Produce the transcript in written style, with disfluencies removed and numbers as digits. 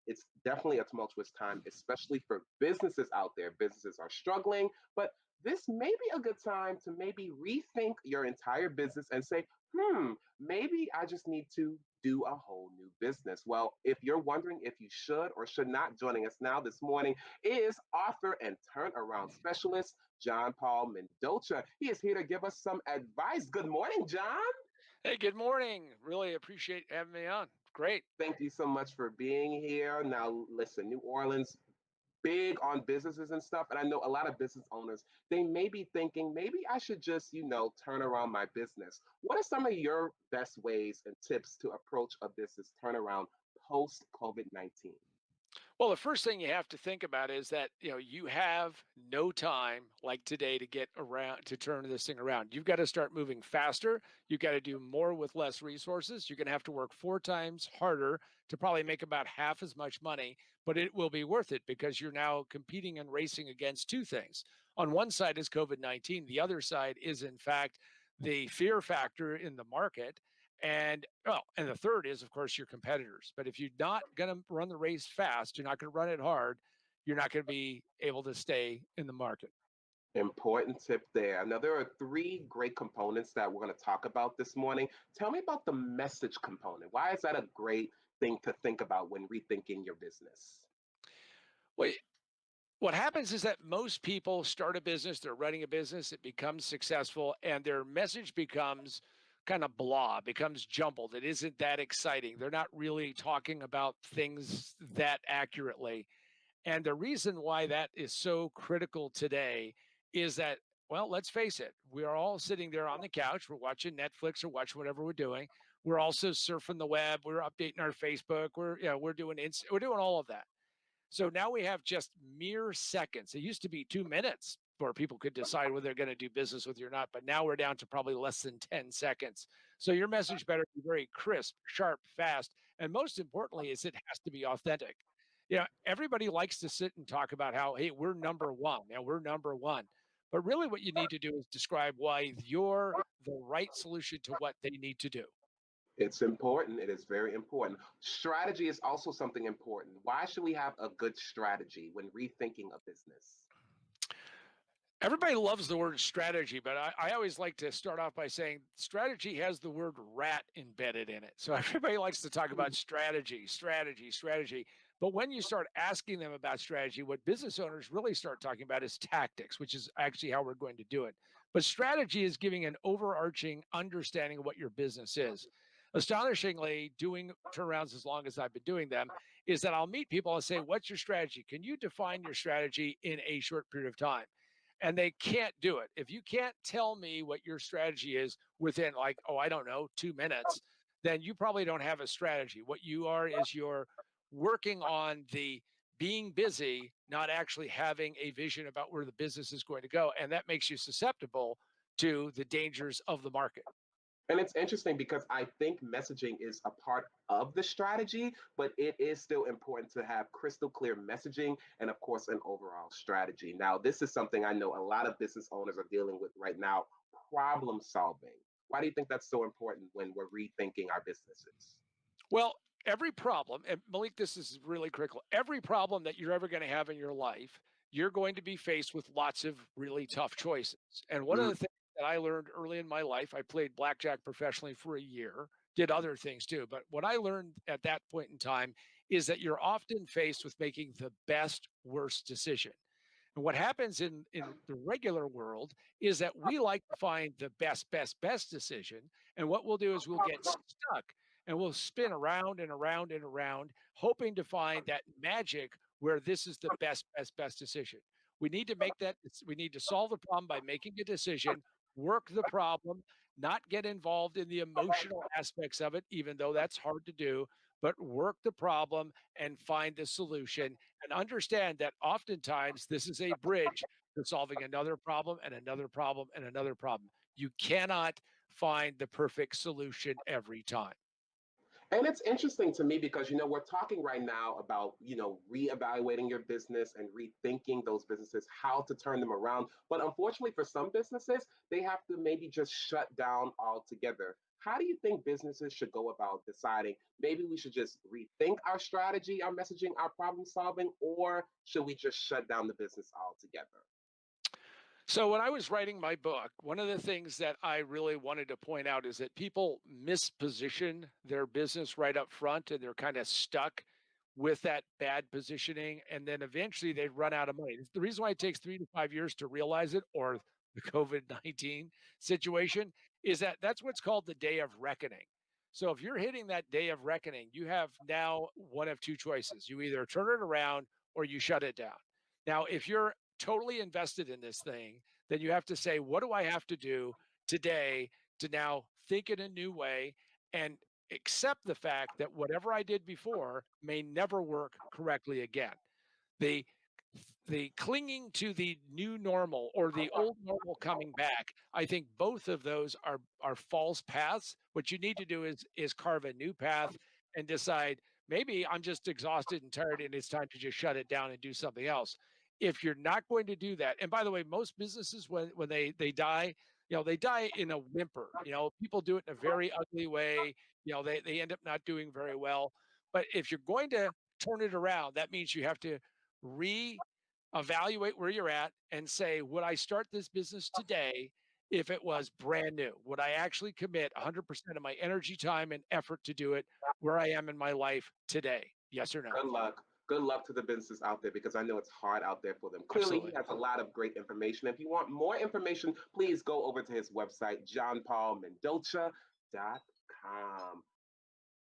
it's definitely a tumultuous time, especially for businesses out there. Businesses are struggling, but this may be a good time to maybe rethink your entire business and say, maybe I just need to do a whole new business. Well, if you're wondering if you should or should not, joining us now this morning is author and turnaround specialist, John Paul Mendocha. He is here to give us some advice. Good morning, John. Hey, good morning. Really appreciate having me on. Great. Thank you so much for being here. Now, listen, New Orleans, big on businesses and stuff. And I know a lot of business owners, they may be thinking, maybe I should just, turn around my business. What are some of your best ways and tips to approach a business turnaround post COVID 19? Well, the first thing you have to think about is that, you have no time like today to get around to turn this thing around. You've got to start moving faster. You've got to do more with less resources. You're going to have to work 4 times harder to probably make about half as much money, but it will be worth it because you're now competing and racing against two things. On one side is COVID-19. The other side is, in fact, the fear factor in the market. And the third is, of course, your competitors. But if you're not going to run the race fast, you're not going to run it hard, you're not going to be able to stay in the market. Important tip there. Now, there are three great components that we're going to talk about this morning. Tell me about the message component. Why is that a great thing to think about when rethinking your business? Well, what happens is that most people start a business, they're running a business, it becomes successful, and their message becomes kind of blah, becomes jumbled. It isn't that exciting. They're not really talking about things that accurately. And the reason why that is so critical today is that, well, let's face it, we are all sitting there on the couch. We're watching Netflix or watching whatever we're doing. We're also surfing the web. We're updating our Facebook. We're doing we're doing all of that. So now we have just mere seconds. It used to be 2 minutes where people could decide whether they're going to do business with you or not, but now we're down to probably less than 10 seconds. So your message better be very crisp, sharp, fast, and most importantly is it has to be authentic. Everybody likes to sit and talk about how, hey, we're number one. Now we're number one. But really what you need to do is describe why you're the right solution to what they need to do. It's important. It is very important. Strategy is also something important. Why should we have a good strategy when rethinking a business? Everybody loves the word strategy, but I always like to start off by saying strategy has the word rat embedded in it. So everybody likes to talk about strategy, strategy, strategy. But when you start asking them about strategy, what business owners really start talking about is tactics, which is actually how we're going to do it. But strategy is giving an overarching understanding of what your business is. Astonishingly, doing turnarounds as long as I've been doing them, is that I'll meet people and say, what's your strategy? Can you define your strategy in a short period of time? And they can't do it. If you can't tell me what your strategy is within, like, oh, I don't know, 2 minutes, then you probably don't have a strategy. What you are is you're working on the being busy, not actually having a vision about where the business is going to go. And that makes you susceptible to the dangers of the market. And it's interesting because I think messaging is a part of the strategy, but it is still important to have crystal clear messaging and, of course, an overall strategy. Now, this is something I know a lot of business owners are dealing with right now, problem solving. Why do you think that's so important when we're rethinking our businesses? Well, every problem, and Malik, this is really critical. Every problem that you're ever going to have in your life, you're going to be faced with lots of really tough choices. And one of Mm, the things that I learned early in my life, I played blackjack professionally for a year, did other things too. But what I learned at that point in time is that you're often faced with making the best, worst decision. And what happens in the regular world is that we like to find the best, best, best decision. And what we'll do is we'll get stuck and we'll spin around and around and around, hoping to find that magic where this is the best, best, best decision. We need to make that, we need to solve the problem by making a decision, work the problem, not get involved in the emotional aspects of it, even though that's hard to do, but work the problem and find the solution and understand that oftentimes this is a bridge to solving another problem and another problem and another problem. You cannot find the perfect solution every time. And it's interesting to me because, we're talking right now about, reevaluating your business and rethinking those businesses, how to turn them around. But unfortunately, for some businesses, they have to maybe just shut down altogether. how do you think businesses should go about deciding maybe we should just rethink our strategy, our messaging, our problem solving, or should we just shut down the business altogether? So when I was writing my book, one of the things that I really wanted to point out is that people misposition their business right up front and they're kind of stuck with that bad positioning. And then eventually they run out of money. The reason why it takes 3 to 5 years to realize it, or the COVID-19 situation, is that that's what's called the day of reckoning. So if you're hitting that day of reckoning, you have now one of two choices. You either turn it around or you shut it down. Now, if you're totally invested in this thing, then you have to say, what do I have to do today to now think in a new way and accept the fact that whatever I did before may never work correctly again. The the clinging to the new normal or the old normal coming back, I think both of those are false paths. What you need to do is carve a new path and decide maybe I'm just exhausted and tired and it's time to just shut it down and do something else. If you're not going to do that, and by the way, most businesses when they die, they die in a whimper. People do it in a very ugly way. They end up not doing very well. But if you're going to turn it around, that means you have to re-evaluate where you're at and say, would I start this business today if it was brand new? Would I actually commit 100% of my energy, time, and effort to do it where I am in my life today? Yes or no? Good luck. Good luck to the businesses out there because I know it's hard out there for them. Clearly, he Absolutely. has a lot of great information. If you want more information, please go over to his website, johnpaulmendocha.com.